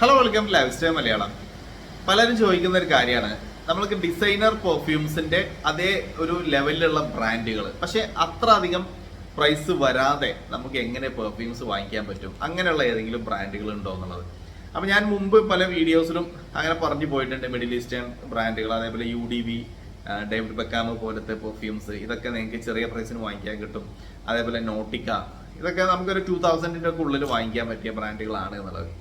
Hello welcome to lifestyle Malayalam. പലരും ചോദിക്കുന്ന ഒരു കാര്യമാണ്, നമ്മൾക്ക് ഡിസൈനർ പെർഫ്യൂംസിന്റെ അതേ ഒരു ലെവലിലുള്ള ബ്രാൻഡുകൾ, പക്ഷെ അത്ര അധികം പ്രൈസ് വരാതെ നമുക്ക് എങ്ങനെ പെർഫ്യൂംസ് വാങ്ങിക്കാൻ പറ്റും, അങ്ങനെയുള്ള ഏതെങ്കിലും ബ്രാൻഡുകൾ ഉണ്ടോ എന്നുള്ളത്. അപ്പോൾ ഞാൻ മുമ്പ് പല വീഡിയോസിലും അങ്ങനെ പറഞ്ഞു പോയിട്ടുണ്ട്. മിഡിൽ ഈസ്റ്റേൺ ബ്രാൻഡുകൾ, അതേപോലെ UDV, ഡേവിഡ് ബെക്കാം പോലത്തെ പെർഫ്യൂംസ്, ഇതൊക്കെ നിങ്ങൾക്ക് ചെറിയ പ്രൈസിന് വാങ്ങിക്കാൻ കിട്ടും. അതേപോലെ നോട്ടിക്ക, ഇതൊക്കെ നമുക്കൊരു 2000-ന്റെ ഒക്കെ ഉള്ളിൽ വാങ്ങിക്കാൻ പറ്റിയ ബ്രാൻഡുകളാണ് എന്നുള്ളത്.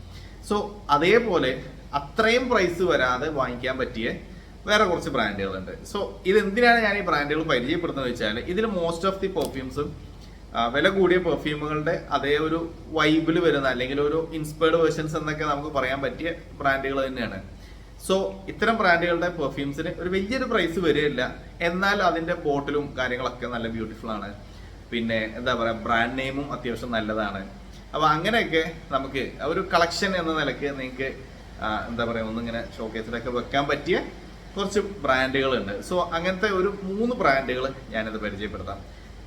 സോ അതേപോലെ അത്രയും പ്രൈസ് വരാതെ വാങ്ങിക്കാൻ പറ്റിയ വേറെ കുറച്ച് ബ്രാൻഡുകളുണ്ട്. സോ ഇതെന്തിനാണ് ഞാൻ ഈ ബ്രാൻഡുകൾ പരിചയപ്പെടുന്നത് വെച്ചാൽ, ഇതിൽ മോസ്റ്റ് ഓഫ് ദി പെർഫ്യൂംസും വില കൂടിയ പെർഫ്യൂമുകളുടെ അതേ ഒരു വൈബിൽ വരുന്ന, അല്ലെങ്കിൽ ഒരു ഇൻസ്പയർഡ് വേർഷൻസ് എന്നൊക്കെ നമുക്ക് പറയാൻ പറ്റിയ ബ്രാൻഡുകൾ തന്നെയാണ്. സോ ഇത്തരം ബ്രാൻഡുകളുടെ പെർഫ്യൂംസിന് ഒരു വലിയൊരു പ്രൈസ് വരികയില്ല, എന്നാൽ അതിന്റെ ബോട്ടിലും കാര്യങ്ങളൊക്കെ നല്ല ബ്യൂട്ടിഫുൾ ആണ്. പിന്നെ എന്താ പറയുക, ബ്രാൻഡ് നെയിമും അത്യാവശ്യം നല്ലതാണ്. അപ്പൊ അങ്ങനെയൊക്കെ നമുക്ക് ഒരു കളക്ഷൻ എന്ന നിലയ്ക്ക് നിങ്ങൾക്ക് എന്താ പറയുക, ഒന്നിങ്ങനെ ഷോക്കേസിലൊക്കെ വെക്കാൻ പറ്റിയ കുറച്ച് ബ്രാൻഡുകളുണ്ട്. സോ അങ്ങനത്തെ ഒരു 3 ബ്രാൻഡുകൾ ഞാനിത് പരിചയപ്പെടുത്താം.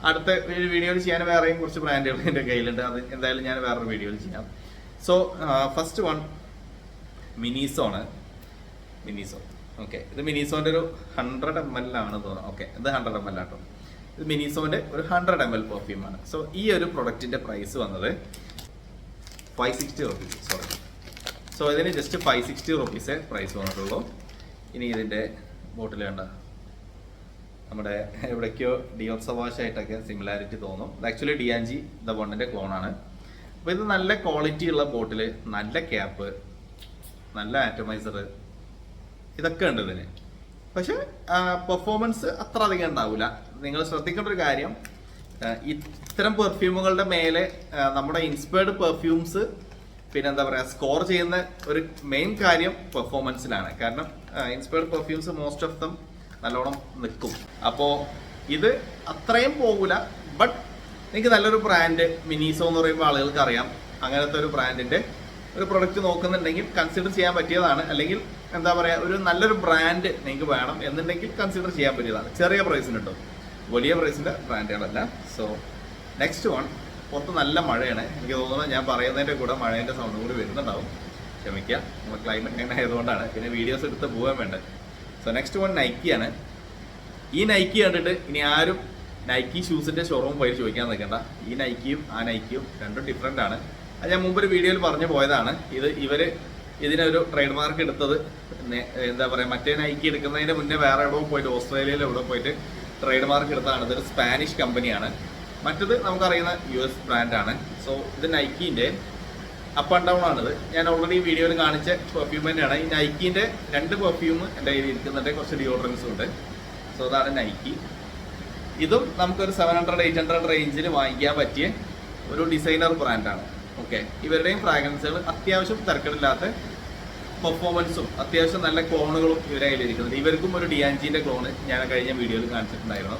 അടുത്ത ഒരു വീഡിയോയിൽ ചെയ്യാൻ വേറെയും കുറച്ച് ബ്രാൻഡുകൾ എൻ്റെ കയ്യിലുണ്ട്, അത് എന്തായാലും ഞാൻ വേറൊരു വീഡിയോയിൽ ചെയ്യാം. സോ ഫസ്റ്റ് വൺ മിനിസോ ആണ്. മിനിസോ, ഓക്കെ, ഇത് മിനിസോന്റെ ഒരു 100 ml ആണ് തോന്നുന്നു. ഓക്കെ, ഇത് 100 ml ആട്ടോ. ഇത് മിനിസോന്റെ ഒരു 100 ml പെർഫ്യൂം ആണ്. സോ ഈ ഒരു പ്രൊഡക്റ്റിന്റെ പ്രൈസ് വന്നത് 560 rupees. സോറി, സോ ഇതിന് ജസ്റ്റ് 560 rupees പ്രൈസ് വന്നിട്ടുള്ളൂ. ഇനി ഇതിന്റെ ബോട്ടിൽ കണ്ട നമ്മുടെ എവിടേക്കോ ഡിയോർ സവാഷ് ആയിട്ടൊക്കെ സിമിലാരിറ്റി തോന്നും. ഇത് ആക്ച്വലി ഡിയാൻജി ദ വണ്ണിന്റെ ക്ലോൺ ആണ്. അപ്പോൾ ഇത് നല്ല ക്വാളിറ്റി ഉള്ള ബോട്ടിൽ, നല്ല ക്യാപ്പ്, നല്ല ആറ്റമൈസർ, ഇതൊക്കെ ഉണ്ട് ഇതിന്. പക്ഷെ പെർഫോമൻസ് അത്ര അധികം ഉണ്ടാവില്ല. നിങ്ങൾ ശ്രദ്ധിക്കേണ്ട ഒരു കാര്യം, ഇത്തരം പെർഫ്യൂമുകളുടെ മേലെ നമ്മുടെ ഇൻസ്പയർഡ് പെർഫ്യൂംസ് പിന്നെ എന്താ പറയുക, സ്കോർ ചെയ്യുന്ന ഒരു മെയിൻ കാര്യം പെർഫോമൻസിലാണ്. കാരണം inspired perfumes most of them നല്ലോണം നിൽക്കും. അപ്പോൾ ഇത് അത്രയും പോകില്ല. ബട്ട് എനിക്ക് നല്ലൊരു ബ്രാൻഡ്, മിനിസോ എന്ന് പറയുമ്പോൾ ആളുകൾക്ക് അറിയാം, അങ്ങനത്തെ ഒരു ബ്രാൻഡിന്റെ ഒരു പ്രൊഡക്റ്റ് നോക്കുന്നുണ്ടെങ്കിൽ കൺസിഡർ ചെയ്യാൻ പറ്റിയതാണ്. അല്ലെങ്കിൽ എന്താ പറയുക, ഒരു നല്ലൊരു ബ്രാൻഡ് നിങ്ങൾക്ക് വേണം എന്നുണ്ടെങ്കിൽ കൺസിഡർ ചെയ്യാൻ പറ്റിയതാണ്. ചെറിയ പ്രൈസിന് കിട്ടും, വലിയ പ്രൈസിന്റെ ബ്രാൻഡുകളല്ല. സോ നെക്സ്റ്റ് വൺ, പുറത്ത് നല്ല മഴയാണ്. എനിക്ക് തോന്നുന്നത് ഞാൻ പറയുന്നതിൻ്റെ കൂടെ മഴേൻ്റെ സൗണ്ടും കൂടി വരുന്നുണ്ടാവും, ക്ഷമിക്കുക, നമ്മൾ ക്ലൈമറ്റ് അങ്ങനെ ആയതുകൊണ്ടാണ്. പിന്നെ വീഡിയോസ് എടുത്ത് പോകാൻ വേണ്ടത്. സോ നെക്സ്റ്റ് വൺ നൈക്കിയാണ്. ഈ നൈക്കി കണ്ടിട്ട് ഇനി ആരും നൈക്കി ഷൂസിന്റെ ഷോറൂം പോയി ചോദിക്കാൻ നിൽക്കണ്ട. ഈ നൈക്കിയും ആ നൈക്കിയും രണ്ടും ഡിഫറെൻ്റ് ആണ്. അത് ഞാൻ മുമ്പൊരു വീഡിയോയിൽ പറഞ്ഞു പോയതാണ്. ഇവര് ഇതിനൊരു ട്രേഡ് മാർക്ക് എടുത്തത് എന്താ പറയുക, മറ്റേ നൈക്കി എടുക്കുന്നതിന് മുന്നേ വേറെ എവിടെ പോയിട്ട്, ഓസ്ട്രേലിയയിൽ എവിടെ പോയിട്ട് ട്രേഡ് മാർക്ക് എടുത്തതാണ്. ഇതൊരു സ്പാനിഷ് കമ്പനിയാണ്. മറ്റത് നമുക്കറിയുന്ന US ബ്രാൻഡാണ്. സോ ഇത് നൈക്കിൻ്റെ അപ്പ് ആൻഡ് ഡൗൺ ആണിത്. ഞാൻ ഓൾറെഡി വീഡിയോയിൽ കാണിച്ച പെർഫ്യൂം തന്നെയാണ്. ഈ നൈക്കിൻ്റെ 2 പെർഫ്യൂം എൻ്റെ കയ്യിൽ ഇരിക്കുന്നുണ്ട്, കുറച്ച് ഡിയോഡ്രൻസും ഉണ്ട്. സോ അതാണ് നൈക്കി. ഇതും നമുക്കൊരു 700-800 റേഞ്ചിൽ വാങ്ങിക്കാൻ പറ്റിയ ഒരു ഡിസൈനർ ബ്രാൻഡാണ്. ഓക്കെ, ഇവരുടെയും ഫ്രാഗ്രൻസുകൾ അത്യാവശ്യം തിരക്കിടില്ലാത്ത പെർഫോമൻസും അത്യാവശ്യം നല്ല ക്ലോണുകളും ഇവരെ കയ്യിലിരിക്കുന്നുണ്ട്. ഇവർക്കും ഒരു ഡിയാൻജിന്റെ ക്ലോണ് ഞാൻ കഴിഞ്ഞ വീഡിയോയിൽ കാണിച്ചിട്ടുണ്ടായിരുന്നു.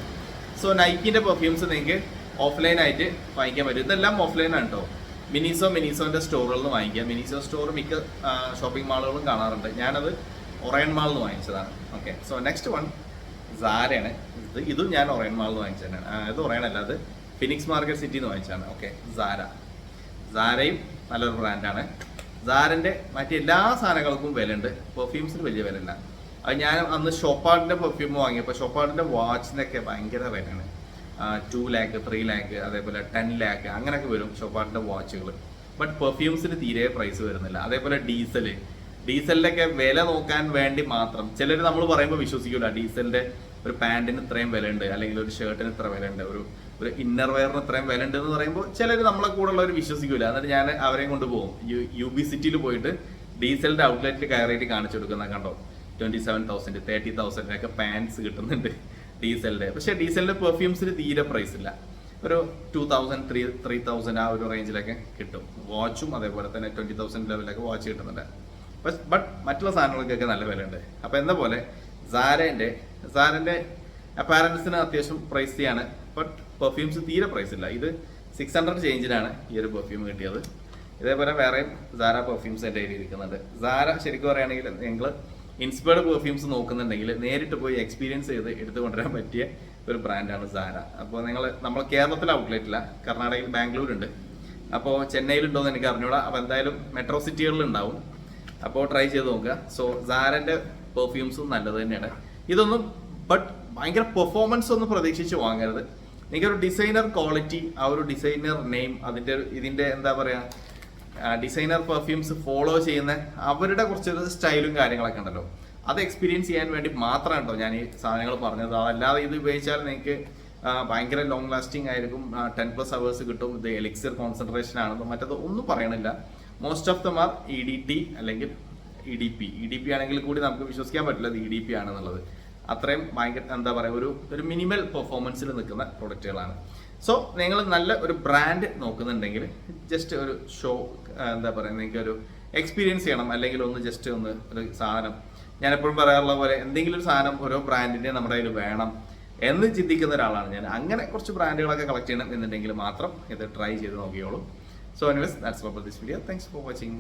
സോ നൈക്കിന്റെ പെർഫ്യൂംസ് നിങ്ങൾക്ക് ഓഫ്ലൈൻ ആയിട്ട് വാങ്ങിക്കാൻ പറ്റും. ഇതെല്ലാം ഓഫ്ലൈൻ ആണ് കേട്ടോ. മിനിസോന്റെ സ്റ്റോറുകളിൽ നിന്ന് വാങ്ങിക്കാം. മിനിസോ സ്റ്റോർ മിക്ക ഷോപ്പിംഗ് മാളുകളും കാണാറുണ്ട്. ഞാനത് ഒറയൺ മാളിൽ നിന്ന് വാങ്ങിച്ചതാണ്. ഓക്കെ, സോ നെക്സ്റ്റ് വൺ സാരയാണ്. ഇതും ഞാൻ ഒറയൺ മാളിൽ നിന്ന് വാങ്ങിച്ചു തന്നെയാണ്. ഇത് ഒറയൺ അല്ല, അത് ഫിനിക്സ് മാർക്കറ്റ് സിറ്റിയിൽ നിന്ന് വാങ്ങിച്ചതാണ്. ഓക്കെ, സാരയും നല്ലൊരു ബ്രാൻഡാണ്. സാരന്റെ മറ്റെല്ലാ സാധനങ്ങൾക്കും വിലയുണ്ട്, പെർഫ്യൂംസിന് വലിയ വിലയില്ല. അത് ഞാൻ അന്ന് ഷോപ്പാർഡിന്റെ പെർഫ്യൂം വാങ്ങിയപ്പോൾ ഷോപ്പാർഡിന്റെ വാച്ചിനൊക്കെ ഭയങ്കര വിലയാണ്. 2 lakh 3 lakh അതേപോലെ 10 lakh അങ്ങനെയൊക്കെ വരും ഷോപ്പാർഡിന്റെ വാച്ചുകൾ. ബട്ട് പെർഫ്യൂംസിന് തീരെ പ്രൈസ് വരുന്നില്ല. അതേപോലെ ഡീസലിന്റെ വില നോക്കാൻ വേണ്ടി മാത്രം ചിലർ നമ്മൾ പറയുമ്പോൾ വിശ്വസിക്കില്ല. ഡീസലിന്റെ ഒരു പാന്റിന് ഇത്രയും വിലയുണ്ട്, അല്ലെങ്കിൽ ഒരു ഷർട്ടിന് ഇത്ര വിലയുണ്ട്, ഒരു ഇന്നർ വെയറിന് ഇത്രയും വില ഉണ്ട് എന്ന് പറയുമ്പോൾ ചിലർ നമ്മളെ കൂടെ ഉള്ളവർ വിശ്വസിക്കില്ല. എന്നിട്ട് ഞാൻ അവരെയും കൊണ്ടുപോകും. UB സിറ്റിയിൽ പോയിട്ട് ഡീസലിന്റെ ഔട്ട്ലെറ്റിൽ കയറിയിട്ട് കാണിച്ചു കൊടുക്കുന്ന കണ്ടോ, 27,000 30,000 ഒക്കെ പാൻസ് കിട്ടുന്നുണ്ട് ഡീസലിന്റെ. പക്ഷെ ഡീസലിന്റെ പെർഫ്യൂംസിന് തീരെ പ്രൈസ് ഇല്ല. ഒരു 2,000 3,000 ആ ഒരു റേഞ്ചിലൊക്കെ കിട്ടും. വാച്ചും അതേപോലെ തന്നെ 20,000 ലെവലൊക്കെ വാച്ച് കിട്ടുന്നുണ്ട്. ബട്ട് മറ്റുള്ള സാധനങ്ങൾക്കൊക്കെ നല്ല വിലയുണ്ട്. അപ്പൊ എന്താ പോലെ സാരന്റെ അപ്പാരൻസിന് അത്യാവശ്യം പ്രൈസിയാണ്. ബട്ട് പെർഫ്യൂംസ് തീരെ പ്രൈസ് ഇല്ല. ഇത് 600 ചേഞ്ചിനാണ് ഈ ഒരു പെർഫ്യൂം കിട്ടിയത്. ഇതേപോലെ വേറെയും സാര പെർഫ്യൂംസ് എൻ്റെ കയ്യിൽ ഇരിക്കുന്നുണ്ട്. സാര ശരിക്കും പറയുകയാണെങ്കിൽ നിങ്ങൾ ഇൻസ്പയർഡ് പെർഫ്യൂംസ് നോക്കുന്നുണ്ടെങ്കിൽ നേരിട്ട് പോയി എക്സ്പീരിയൻസ് ചെയ്ത് എടുത്തു കൊണ്ടുവരാൻ പറ്റിയ ഒരു ബ്രാൻഡാണ് സാര. അപ്പോൾ നമ്മൾ കേരളത്തിലെ ഔട്ട്ലെറ്റില്ല, കർണാടകയിൽ ബാംഗ്ലൂരുണ്ട്. അപ്പോൾ ചെന്നൈയിലുണ്ടോയെന്ന് എനിക്ക് അറിഞ്ഞൂടാ. അപ്പോൾ എന്തായാലും മെട്രോ സിറ്റികളിൽ ഉണ്ടാവും. അപ്പോൾ ട്രൈ ചെയ്ത് നോക്കുക. സോ സാരൻ്റെ പെർഫ്യൂംസും നല്ലത് തന്നെയാണ്. ഇതൊന്നും ബട്ട് ഭയങ്കര പെർഫോമൻസ് ഒന്നും പ്രതീക്ഷിച്ച് വാങ്ങരുത്. എനിക്കൊരു ഡിസൈനർ ക്വാളിറ്റി, ആ ഒരു ഡിസൈനർ നെയിം, ഇതിൻ്റെ എന്താ പറയുക, ഡിസൈനർ പെർഫ്യൂംസ് ഫോളോ ചെയ്യുന്ന അവരുടെ കുറച്ചൊരു സ്റ്റൈലും കാര്യങ്ങളൊക്കെ ഉണ്ടല്ലോ, അത് എക്സ്പീരിയൻസ് ചെയ്യാൻ വേണ്ടി മാത്രമാണ് കേട്ടോ ഞാൻ ഈ സാധനങ്ങൾ പറഞ്ഞത്. അതല്ലാതെ ഇത് ഉപയോഗിച്ചാൽ നിങ്ങൾക്ക് ഭയങ്കര ലോങ് ലാസ്റ്റിംഗ് ആയിരിക്കും, 10+ hours കിട്ടും, ഇത് എലിക്സിർ കോൺസെൻട്രേഷൻ ആണെന്നും മറ്റത് ഒന്നും പറയണില്ല. Most of them are EDT അല്ലെങ്കിൽ EDP ആണെങ്കിൽ കൂടി നമുക്ക് വിശ്വസിക്കാൻ പറ്റില്ല ഇത് EDP ആണെന്നുള്ളത്. അത്രയും ഭയങ്കര എന്താ പറയുക, ഒരു മിനിമൽ പെർഫോമൻസിൽ നിൽക്കുന്ന പ്രൊഡക്റ്റുകളാണ്. സോ നിങ്ങൾ നല്ല ഒരു ബ്രാൻഡ് നോക്കുന്നുണ്ടെങ്കിൽ ജസ്റ്റ് ഒരു ഷോ എന്താ പറയുക, നിങ്ങൾക്ക് ഒരു എക്സ്പീരിയൻസ് ചെയ്യണം, അല്ലെങ്കിൽ ഒന്ന് ജസ്റ്റ് ഒന്ന് ഒരു സാധനം, ഞാൻ എപ്പോഴും പറയാറുള്ള പോലെ എന്തെങ്കിലും ഒരു സാധനം ഓരോ ബ്രാൻഡിൻ്റെ നമ്മുടെ കയ്യിൽ വേണം എന്ന് ചിന്തിക്കുന്ന ഒരാളാണ് ഞാൻ. അങ്ങനെ കുറച്ച് ബ്രാൻഡുകളൊക്കെ കളക്ട് ചെയ്യണം എന്നുണ്ടെങ്കിൽ മാത്രം ഇത് ട്രൈ ചെയ്ത് നോക്കിയോളൂ. So anyways, that's all for this video. Thanks for watching.